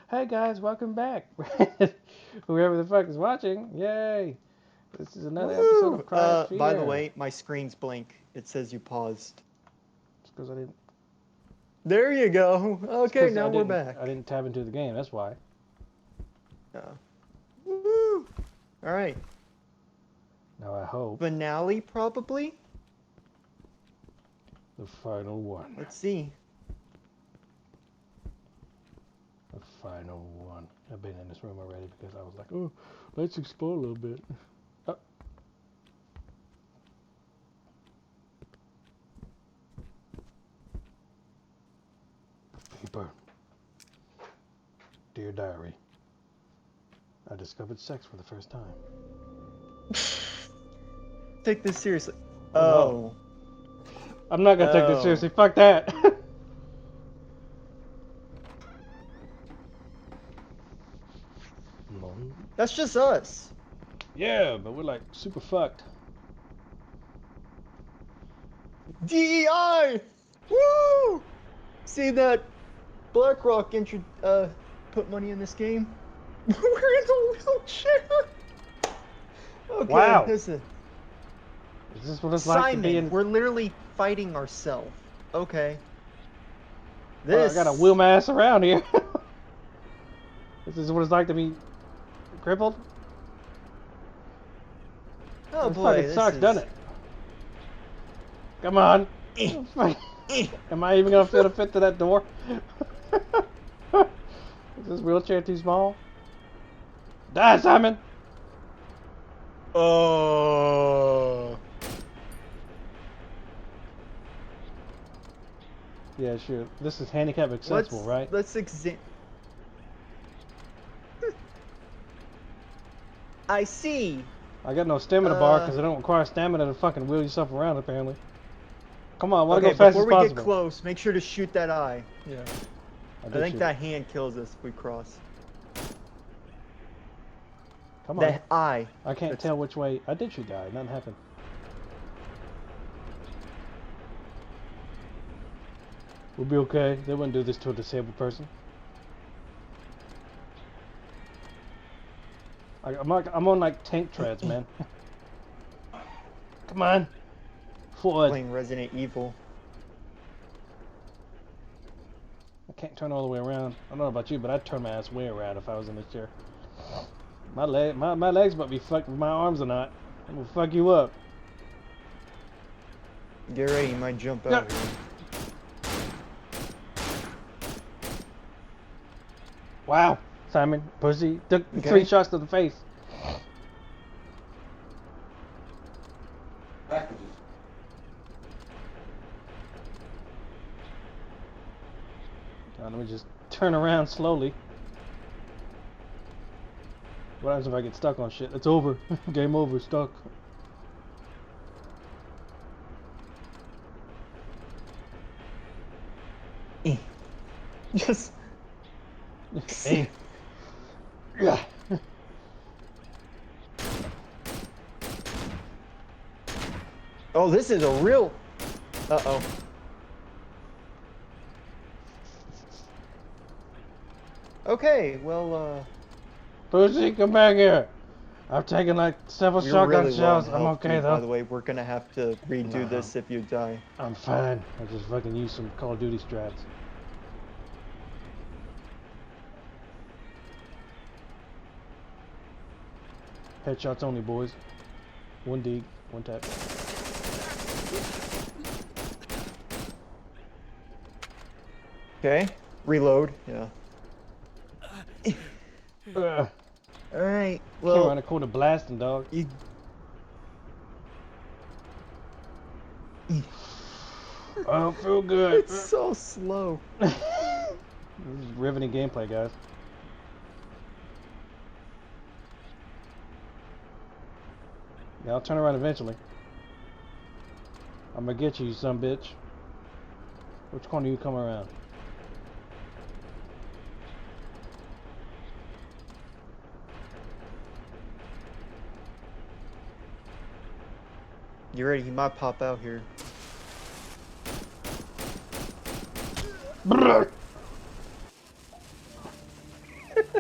Hey guys, welcome back. Whoever the fuck is watching, yay! This is another episode Woo! of Cry of By the Fear. way, my screen's blank. It says you paused. It's because I didn't. There you go. It's Okay, because now I we're didn't. I back. didn't tab into the game. That's why. Woo! All right. Now I hope Finale, probably? the final one. Let's see. The final one. I've been in this room already because I was like, oh, let's explore a little bit. Oh. Paper. Dear diary. I discovered sex for the first time. Take this seriously. Oh, no. Oh. I'm not gonna take this Oh. seriously. Fuck that. That's just us. Yeah, but we're like super fucked. DEI! Woo! See that BlackRock put money in this game? We're in the wheelchair. Okay, Wow. This is Is this what it's like to be Simon. in? We're literally fighting ourselves. Okay. Oh, This. I gotta wheel my ass around here. This is what it's like to be crippled. Oh This boy, fucking this sucks, is. doesn't it? Come on. Am I even gonna be able to fit to that door? Is this wheelchair too small? Die, Simon! Oh. Yeah, sure. This is handicap accessible, right? Let's examine. I see. I got no stamina bar because I don't require stamina to fucking wheel yourself around, apparently. Come on, I want to Okay, go fast before as we possible. get close, make sure to shoot that eye. Yeah. I think that hand kills us if we cross. Come on. That eye. I can't tell which way. I did shoot the eye. Nothing happened. We'll be okay. They wouldn't do this to a disabled person. I'm on like tank treads, man. Come on. Forward. Playing Resident Evil. I can't turn all the way around. I don't know about you, but I'd turn my ass way around if I was in this chair. My legs might be fucked, but my arms are not. I'm gonna fuck you up. Get ready, you might jump out here. Wow, Simon, pussy, took 3 shots to the face. Packages. Now, let me just turn around slowly. What happens if I get stuck on shit? It's over. Game over. Stuck. Just. Hey. Yeah. Oh, this is a real. Uh-oh. Okay, well, Pussy, come back here. I've taken like several you're shotgun really shells. low on I'm health, okay dude, though. by the way, we're gonna have to redo No. this if you die. I'm fine. I just fucking used some Call of Duty strats. Headshots only, boys. One dig, one tap. Okay, reload. Yeah. Ugh. All right. Came around Well, the corner blasting, dog. you. I don't feel good. It's so slow. This is riveting gameplay, guys. Yeah, I'll turn around eventually. I'm gonna get you, you son of a bitch. Which corner you come around? You ready? He might pop out here. Brrr.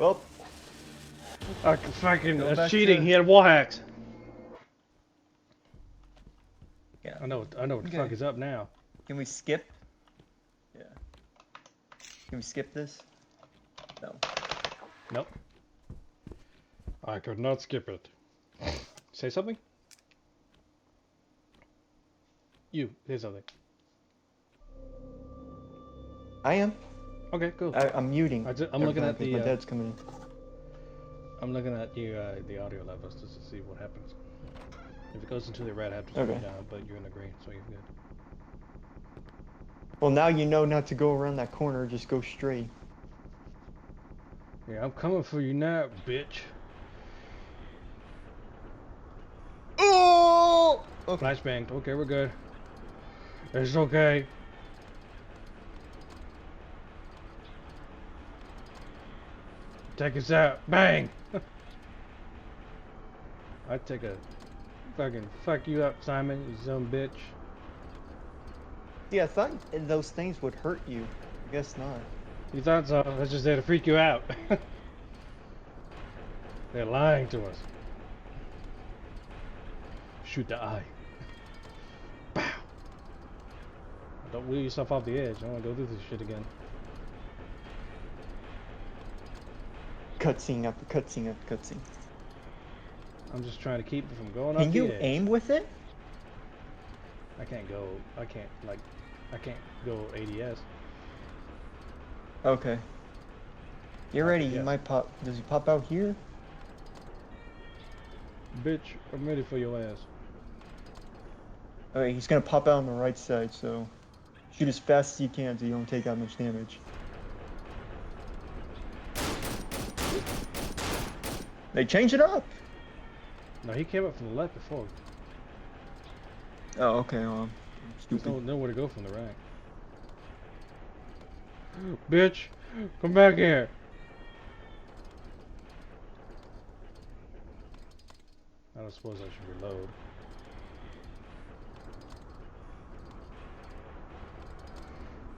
Well, Fucking Go that's back cheating. to- He had wall hacks. yeah. I know what the Okay. fuck is up now. Can we skip? Yeah. Can we skip this? No. Nope. I could not skip it. Say something? You, say something. I am. Okay, cool. I'm muting. I'm every looking time at 'cause the my dad's coming in. I'm looking at the audio levels just to see what happens. If it goes into the red, I have to scroll Okay. down, but you're in the green, so you're good. Well, now you know not to go around that corner. Just go straight. Yeah, I'm coming for you now, bitch. Oh! Okay. Flashbanged. Okay, we're good. It's okay. Take us out. Bang! I'd take a fucking fuck you up, Simon, you son of a bitch. Yeah, I thought those things would hurt you. I guess not. You thought so? That's just there to freak you out. They're lying to us. Shoot the eye. Pow! Don't wheel yourself off the edge. I don't want to go through this shit again. Cutscene after cutscene after cutscene. I'm just trying to keep it from going Can off you the edge. aim with it? I can't go. I can't go ADS. Okay. You're ready. Yeah. You might pop. Does he pop out here? Bitch, I'm ready for your ass. Okay, he's gonna pop out on the right side, so shoot as fast as you can so you don't take that much damage. They changed it up. No, he came up from the left before. Oh, okay. There's Stupid. nowhere to go from the right. Bitch, come back here. I don't suppose I should reload.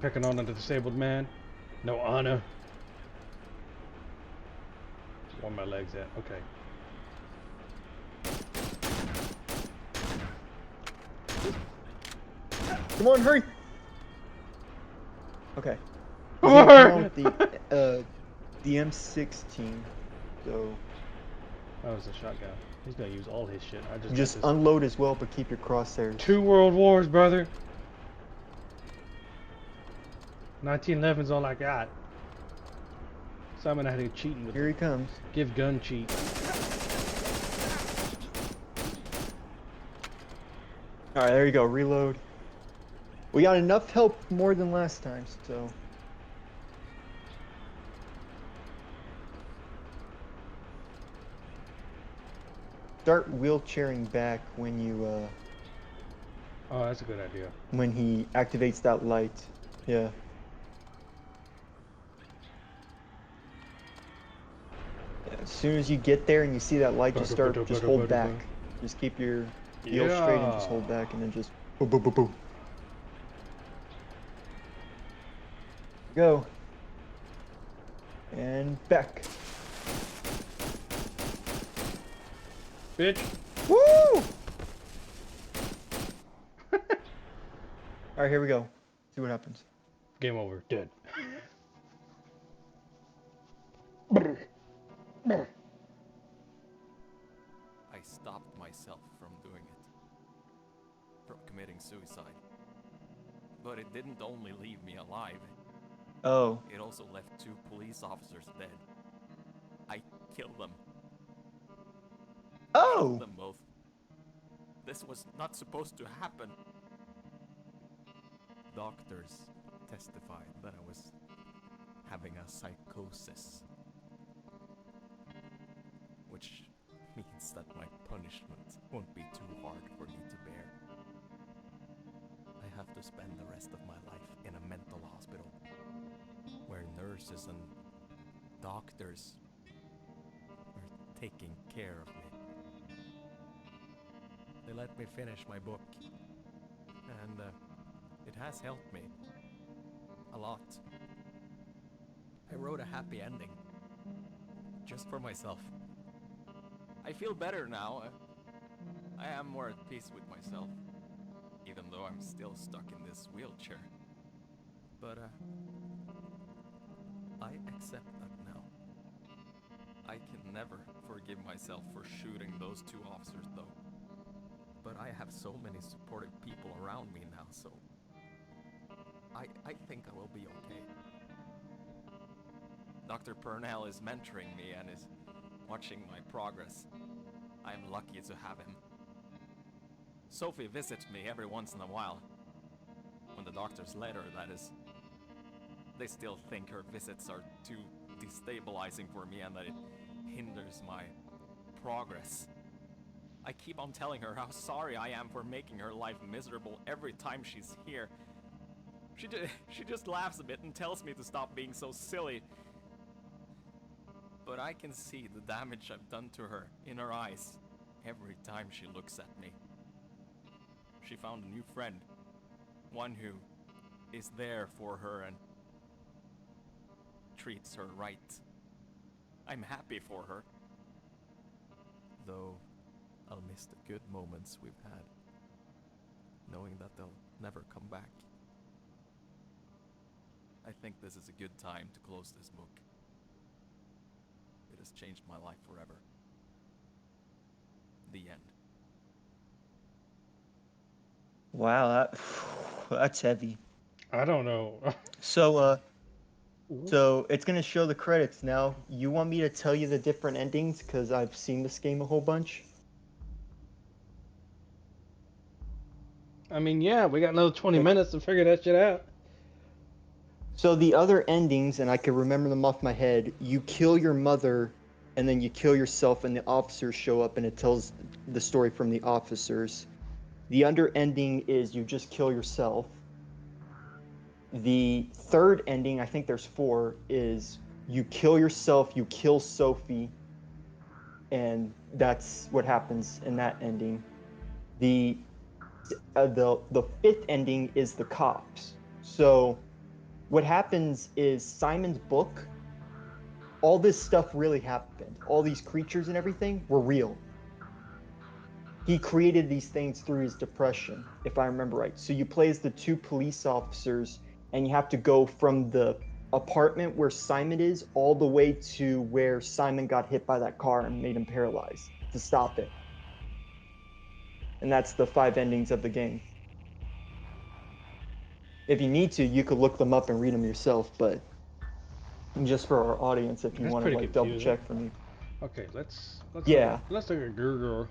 Picking on a disabled man. No honor. Where my legs at? Okay. Come on, hurry. Okay. Come He's on, gonna come hurry. out with the M16. So That was a shotgun. He's gonna use all his shit. I just got just this. unload as well, but keep your crosshairs. 2 world wars, brother. 1911's all I got. Simon out here cheating with Here he comes. give gun cheat. All right, there you go. Reload. We got enough help more than last time, so. Start wheelchairing back when you Oh, that's a good idea. when he activates that light. Yeah. As soon as you get there and you see that light, just hold back. Just keep your heel straight and just hold back, and then just boom, boom, boom, boom. Go. And back. Bitch. Woo! Alright, here we go. See what happens. Game over. Dead. I stopped myself from doing it. From committing suicide. But it didn't only leave me alive. Oh. It also left 2 police officers dead. I killed them. Oh! Killed them both. This was not supposed to happen. Doctors testified that I was having a psychosis. Which means that my punishment won't be too hard for me to bear. I have to spend the rest of my life in a mental hospital, where nurses and doctors are taking care of me. They let me finish my book, and it has helped me a lot. I wrote a happy ending. just for myself. I feel better now. I am more at peace with myself, even though I'm still stuck in this wheelchair. But, I accept that now. I can never forgive myself for shooting those two officers, though. But I have so many supportive people around me now, so I think I will be okay. Dr. Purnell is mentoring me and is watching my progress. I am lucky to have him. Sophie visits me every once in a while. When the doctors let her, that is. They still think her visits are too destabilizing for me and that it hinders my progress. I keep on telling her how sorry I am for making her life miserable every time she's here. She just laughs a bit and tells me to stop being so silly. But I can see the damage I've done to her in her eyes every time she looks at me. She found a new friend, one who is there for her and treats her right. I'm happy for her, though I'll miss the good moments we've had, knowing that they'll never come back. I think this is a good time to close this book. It has changed my life forever. The end. Wow, that's heavy. I don't know. So, so it's gonna show the credits now. You want me to tell you the different endings? Because I've seen this game a whole bunch. I mean, yeah, we got another 20 Okay. minutes to figure that shit out. So the other endings, and I can remember them off my head, you kill your mother, and then you kill yourself, and the officers show up, and it tells the story from the officers. The other ending is you just kill yourself. The third ending, I think there's 4, is you kill yourself, you kill Sophie, and that's what happens in that ending. The fifth ending is the cops. So what happens is Simon's book, all this stuff really happened. All these creatures and everything were real. He created these things through his depression, if I remember right. So you play as the 2 police officers, and you have to go from the apartment where Simon is all the way to where Simon got hit by that car and made him paralyzed to stop it. And that's the 5 endings of the game. If you need to, you could look them up and read them yourself, but just for our audience, if you That's want to pretty like double confusing. check for me. Okay, let's Yeah. let's look at Google.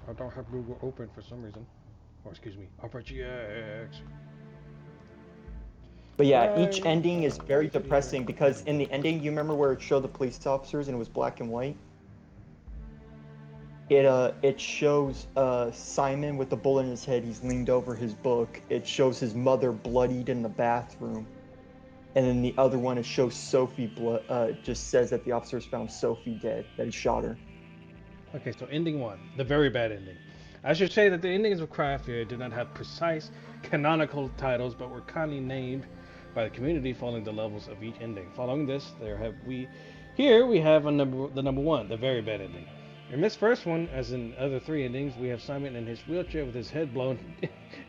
I don't have Google open for some reason. Or excuse me, RGX. But yeah, each Right. ending is very Right here. depressing because in the ending, you remember where it showed the police officers and it was black and white? It shows Simon with the bullet in his head. He's leaned over his book. It shows his mother bloodied in the bathroom. And then the other one, it shows Sophie just says that the officers found Sophie dead, that he shot her. Okay, so ending 1, the very bad ending. I should say that the endings of Cry of Fear did not have precise canonical titles, but were kindly named by the community following the levels of each ending. Following this, we have the number 1, the very bad ending. In this first one, as in other 3 endings, we have Simon in his wheelchair with his head blown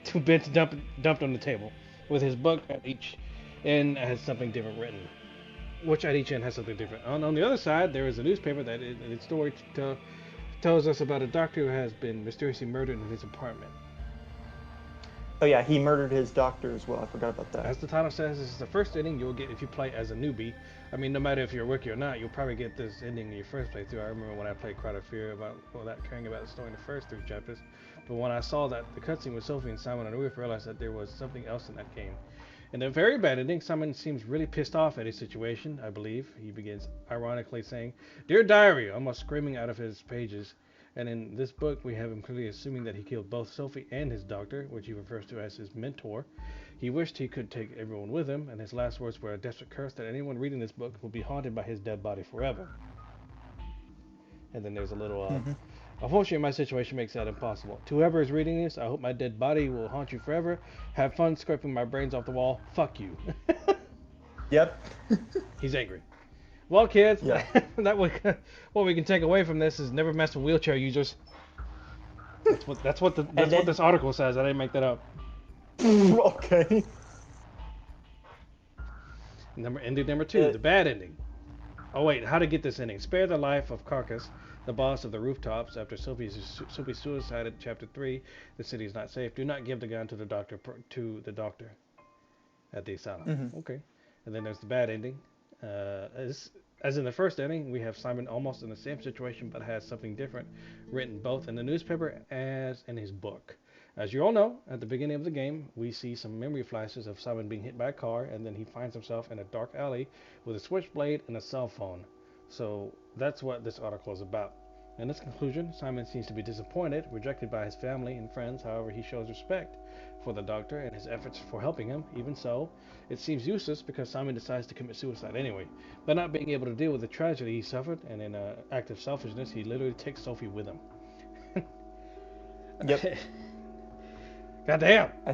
to bits dumped on the table, with his book at each end has something different written, which at each end has something different. On the other side, there is a newspaper that in its story tells us about a doctor who has been mysteriously murdered in his apartment. Oh yeah, he murdered his doctor as well. I forgot about that. As the title says, this is the first ending you'll get if you play as a newbie. I mean, no matter if you're a rookie or not, you'll probably get this ending in your first playthrough. I remember when I played Cry of Fear without caring about the story in the first 3 chapters. But when I saw that the cutscene with Sophie and Simon on the roof, I realized that there was something else in that game. In the very bad ending, Simon seems really pissed off at his situation, I believe. He begins ironically saying, "Dear Diary," almost screaming out of his pages. And in this book, we have him clearly assuming that he killed both Sophie and his doctor, which he refers to as his mentor. He wished he could take everyone with him, and his last words were a desperate curse that anyone reading this book will be haunted by his dead body forever. And then there's a little, unfortunately, my situation makes that impossible. To whoever is reading this, I hope my dead body will haunt you forever. Have fun scraping my brains off the wall. Fuck you. Yep. He's angry. Well, kids, Yeah. that what we can take away from this is never mess with wheelchair users. And That's what then this article says. I didn't make that up. okay. Ending number two, Uh, the bad ending. Oh wait, how to get this ending? Spare the life of Carcass, the boss of the rooftops, after Sophie's suicide at chapter 3. The city is not safe. Do not give the gun to the doctor at the asylum. mhm. Okay. And then there's the bad ending. As in the first ending, we have Simon almost in the same situation, but has something different written both in the newspaper as in his book. As you all know, at the beginning of the game, we see some memory flashes of Simon being hit by a car, and then he finds himself in a dark alley with a switchblade and a cell phone. So that's what this article is about. In its conclusion, Simon seems to be disappointed, rejected by his family and friends. However, he shows respect for the doctor and his efforts for helping him. Even so, it seems useless because Simon decides to commit suicide anyway. By not being able to deal with the tragedy he suffered, and in an act of selfishness, he literally takes Sophie with him. Yep. God damn! I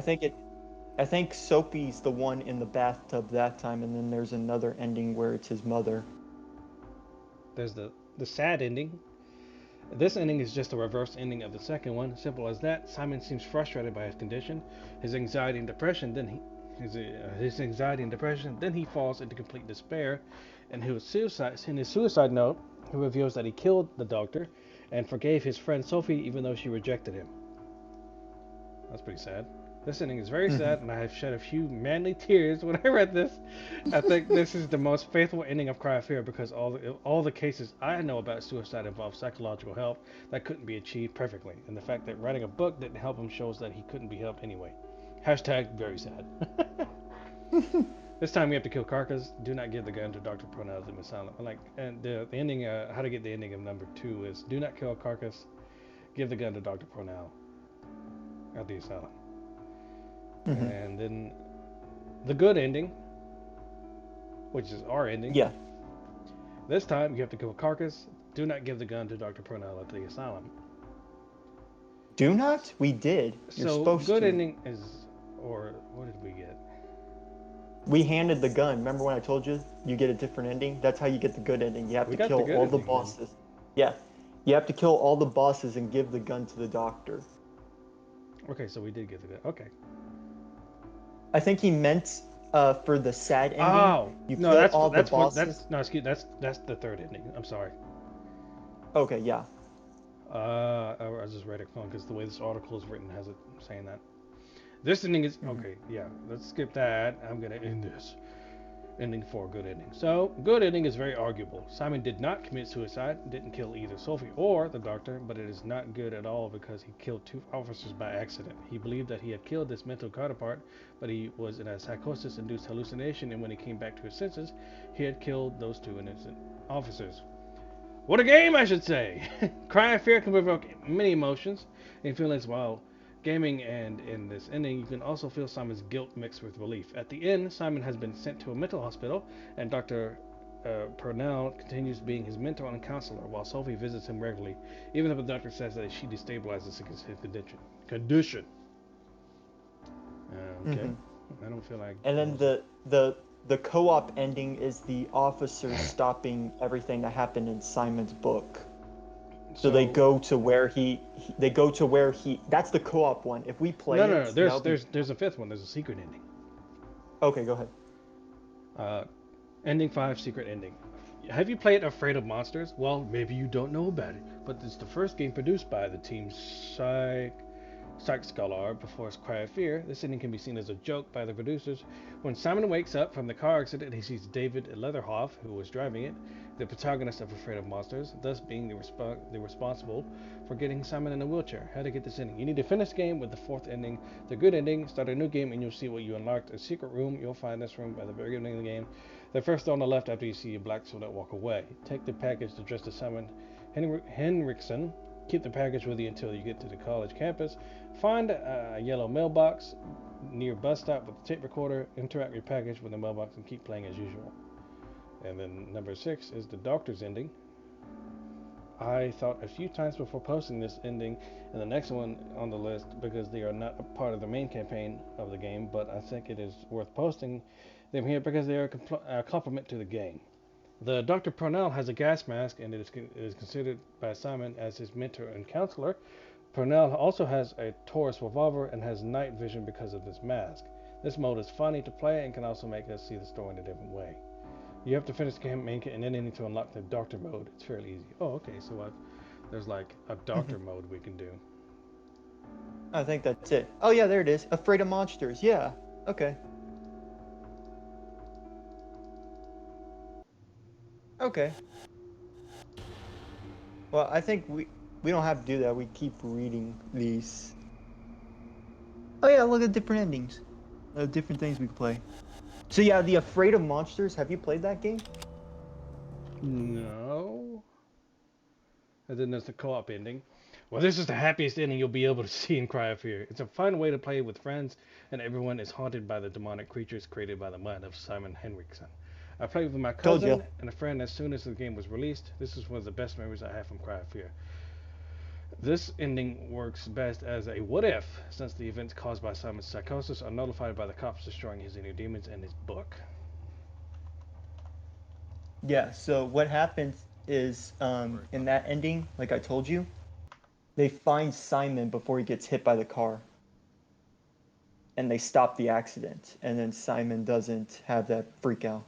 think Soapy's the one in the bathtub that time, and then there's another ending where it's his mother. There's the sad ending. This ending is just a reverse ending of the second one. Simple as that. Simon seems frustrated by his condition, his anxiety and depression. His anxiety and depression. Then he falls into complete despair, and in his suicide note, he reveals that he killed the doctor and forgave his friend Sophie even though she rejected him. That's pretty sad. This ending is very sad, and I have shed a few manly tears when I read this. I think this is the most faithful ending of Cry of Fear because all the cases I know about suicide involve psychological help that couldn't be achieved perfectly, and the fact that writing a book didn't help him shows that he couldn't be helped anyway. Hashtag very sad. This time we have to kill Carcass. Do not give the gun to Dr. Pronell at the asylum. And the ending, how to get the ending of number 2 is do not kill Carcass. Give the gun to Dr. Pronell at the asylum. Mhm. And then the good ending, which is our ending. Yeah. This time you have to kill Carcass. Do not give the gun to Dr. Pronell at the asylum. Do not? We did. You're So supposed good to. ending is, or what did we get? We handed the gun. Remember when I told you you get a different ending? That's how you get the good ending. You have We to got the kill good all the ending then. bosses. Yeah. You have to kill all the bosses and give the gun to the doctor. Okay, so we did get the good. Okay. I think he meant for the sad ending. Oh You no, kill that's all the that's what bosses. that's no excuse. That's the third ending. I'm sorry. Okay, yeah. I just read it wrong because the way this article is written has it saying that. This ending is okay. Yeah, let's skip that. I'm gonna end this. Ending 4, good ending. So, good ending is very arguable. Simon did not commit suicide, didn't kill either Sophie or the doctor, but it is not good at all because he killed 2 officers by accident. He believed that he had killed his mental counterpart, but he was in a psychosis-induced hallucination, and when he came back to his senses, he had killed those 2 innocent officers. What a game, I should say! Cry and fear can provoke many emotions and feelings while gaming, and in this ending, you can also feel Simon's guilt mixed with relief. At the end, Simon has been sent to a mental hospital, and Dr. Purnell continues being his mentor and counselor, while Sophie visits him regularly, even if the doctor says that she destabilizes his condition. Okay. Mhm. I don't feel like. And then the co-op ending is the officers stopping everything that happened in Simon's book. So they go to where they go to where he that's the co-op one. If we play No. it, that'll be There's a 5th one. There's a secret ending. okay, go ahead. Ending 5, secret ending. Have you played Afraid of Monsters? Well, maybe you don't know about it, but it's the first game produced by the team Scholar before his Cry of Fear. This ending can be seen as a joke by the producers. When Simon wakes up from the car accident, he sees David Leatherhoff, who was driving it, the protagonist of Afraid of Monsters, thus being the responsible for getting Simon in a wheelchair. How to get this ending? You need to finish the game with the 4th ending, the good ending, start a new game, and you'll see what you unlocked. A secret room. You'll find this room by the very beginning of the game. The first door on the left after you see a black silhouette walk away. Take the package addressed to Simon Henriksen. Keep the package with you until you get to the college campus. Find a yellow mailbox near bus stop with a tape recorder. Interact your package with the mailbox and keep playing as usual. And then number 6 is the doctor's ending. I thought a few times before posting this ending and the next one on the list because they are not a part of the main campaign of the game, but I think it is worth posting them here because they are a complement to the game. The Dr. Purnell has a gas mask and it is considered by Simon as his mentor and counselor. Purnell also has a Taurus revolver and has night vision because of this mask. This mode is funny to play and can also make us see the story in a different way. You have to finish the game and then you need to unlock the doctor mode. It's fairly easy. Oh, okay, so there's like a doctor mode we can do. I think that's it. Oh yeah, there it is. Afraid of monsters. Yeah. Okay. Okay. Well, I think we don't have to do that. We keep reading these. Oh yeah, look at different endings. Different things we can play. So yeah, the Afraid of Monsters. Have you played that game? No. And then there's the co-op ending. Well, this is the happiest ending you'll be able to see in Cry of Fear. It's a fun way to play with friends, and everyone is haunted by the demonic creatures created by the mind of Simon Henriksen. I played with my Told cousin ya. and a friend as soon as the game was released. This is one of the best memories I have from Cry of Fear. This ending works best as a what if, since the events caused by Simon's psychosis are nullified by the cops destroying his inner demons and his book. Yeah. So what happens is, in that ending, like I told you, they find Simon before he gets hit by the car, and they stop the accident, and then Simon doesn't have that freak out.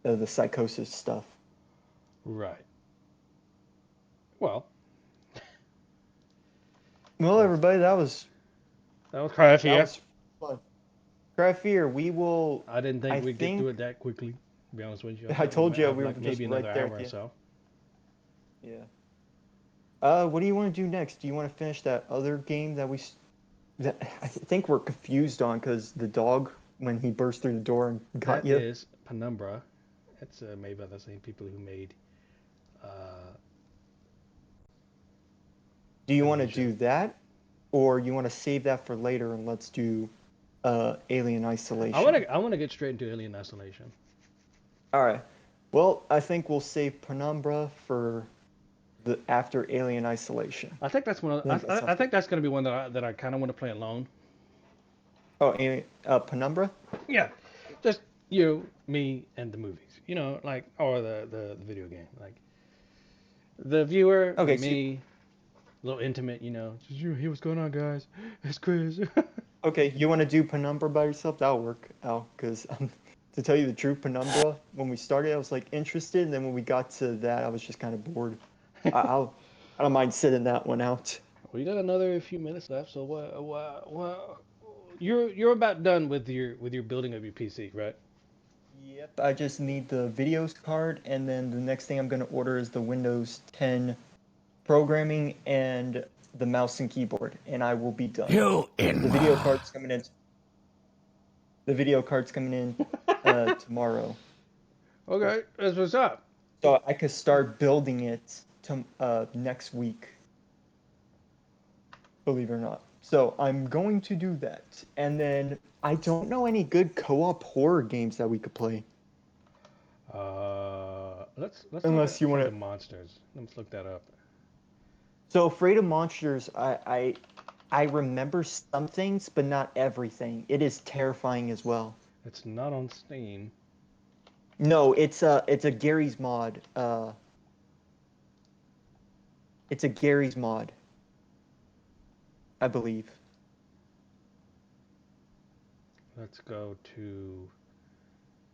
The psychosis stuff. Right. Well, Well, everybody, that was Cry of Fear. fun. Cry of Fear. We will. I didn't think I we'd get think through it that quickly. To be honest with you, I thought told might you have, we were like, just maybe right another there hour at or the so. Yeah. What do you want to do next? Do you want to finish that other game that I think we're confused on because the dog when he burst through the door and got That you? is Penumbra. It's made by the same people who made Do you want to Amnesia. do that, or you want to save that for later and let's do Alien Isolation? I want to get straight into Alien Isolation. All right. Well, I think we'll save Penumbra for the after Alien Isolation. I think that's one. I think that sounds I think that's going to be one that I kind of want to play alone. Oh, Penumbra? Yeah, just you, me, and the movies. You know, like or the video game. Like the viewer, Okay, so me, a little intimate. You know, just you. Hey, what's going on, guys? It's Chris. okay, you want to do Penumbra by yourself? That'll work out, because to tell you the truth, Penumbra, when we started, I was like interested, and then when we got to that, I was just kind of bored. I don't mind sitting that one out. We got another few minutes left, so what? You're about done with your building of your PC, right? Yep, I just need the videos card, and then the next thing I'm going to order is the Windows 10 programming and the mouse and keyboard, and I will be done. The video card's coming in. The video card's coming in tomorrow, Okay, that's what's up. so I could start building it to next week. Believe it or not. So I'm going to do that, and then I don't know any good co-op horror games that we could play. Let's look Unless at you Afraid wanna- of Monsters. Let's look that up. So Afraid of Monsters, I remember some things, but not everything. It is terrifying as well. It's not on Steam. No, it's a Gary's mod. It's a Gary's mod, I believe. Let's go to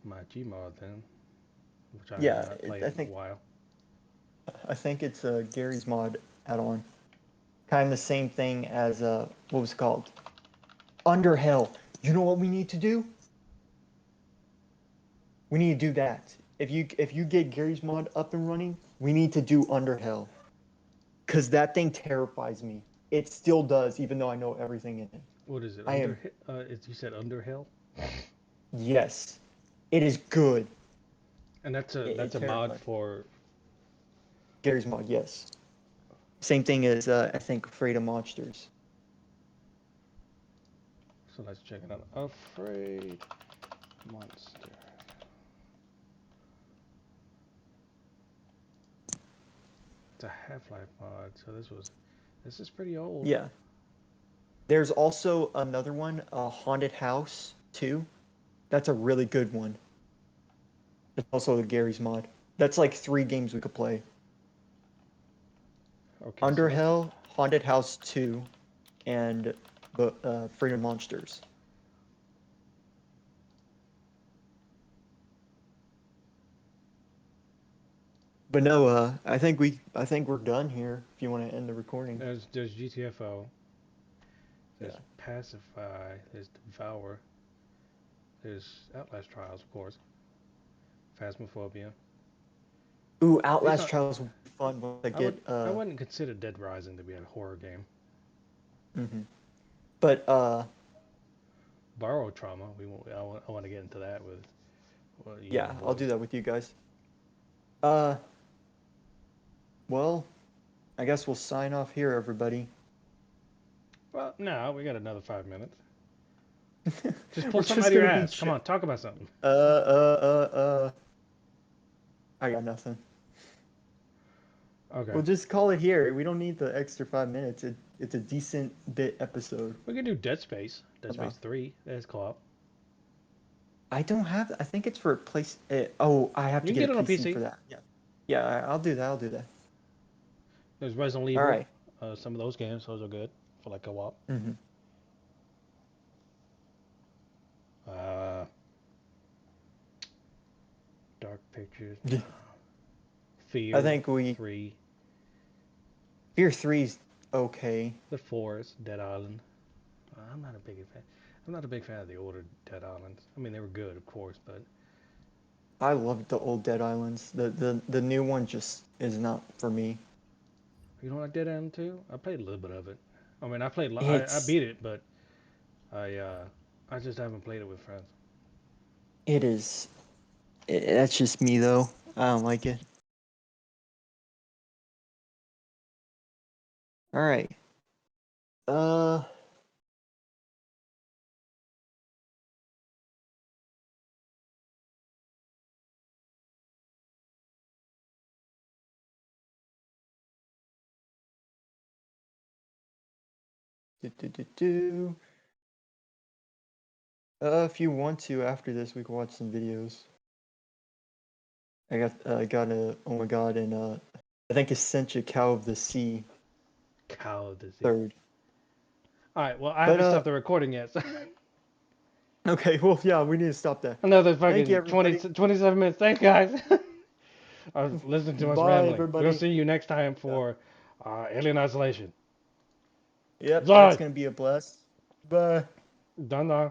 my Gmod then, which I Yeah, have not played I in think a while. I think it's a Gary's mod add-on. Kind of the same thing as what was it called? Under Hell. You know what we need to do? We need to do that. If you get Gary's mod up and running, we need to do Under Hell. Cause that thing terrifies me. It still does, even though I know everything in it. What is it? I am- You said Underhill, Yes, it is good. and that's a It mod terrifies. for. Gary's mod, yes. Same thing as I think Afraid of Monsters. So let's check it out. Afraid Monster. It's a Half-Life mod, so this is pretty old. Yeah. There's also another one, Haunted House 2. That's a really good one. It's also the Gary's mod. That's like 3 games we could play. Okay. So Under let's- Hell, Haunted House 2, and Freedom Monsters. But no, I think we're done here. If you want to end the recording. there's GTFO. There's Yeah. Pacify. There's Devour. There's Outlast Trials, of course. Phasmophobia. Ooh, Outlast not- Trials will be fun once I get. I wouldn't consider Dead Rising to be a horror game. But Borrowed Trauma. I want to get into that with. Well, you yeah, I'll boys. do that with you guys. Well, I guess we'll sign off here, everybody. Well, no, we got another 5 minutes. Just We're pull something just out of your gonna be ass. Come on, talk about something. I got nothing. Okay. We'll just call it here. We don't need the extra 5 minutes. It's a decent bit episode. We can do Dead Space. Dead Okay. Space 3. That's co-op. I don't have. I think it's for place. Oh, I have to You can get get a it on PC PC. for that. Yeah. Yeah, I'll do that. I'll do that. There's Resident Evil. All right. Some of those games, those are good for like co-op. Mm-hmm. Dark Pictures. Yeah. Fear. I think 3. Fear 3's okay. The Forest. Dead Island. I'm not a big fan. I'm not a big fan of the older Dead Islands. I mean, they were good, of course, but I loved the old Dead Islands. The new one just is not for me. you don't like Dead Island 2? I played a little bit of it. I mean, I played. I It's beat it, but I just haven't played it with friends. it is. That's just me though. I don't like it. All right. Do. If you want to, after this, we can watch some videos. I got a oh my god, and I think Essentia Cow of the Sea Cow of the Sea. 3rd. All right. Well, I But, haven't stopped the recording yet. So Okay, well yeah, we need to stop that. another Thank you, fucking 20, everybody. 27 minutes. Thanks, guys. I was listening to us Bye, rambling. everybody. We'll see you next time for Alien Isolation. Yep, Bye. that's gonna be a blast. Bye. Dun dun.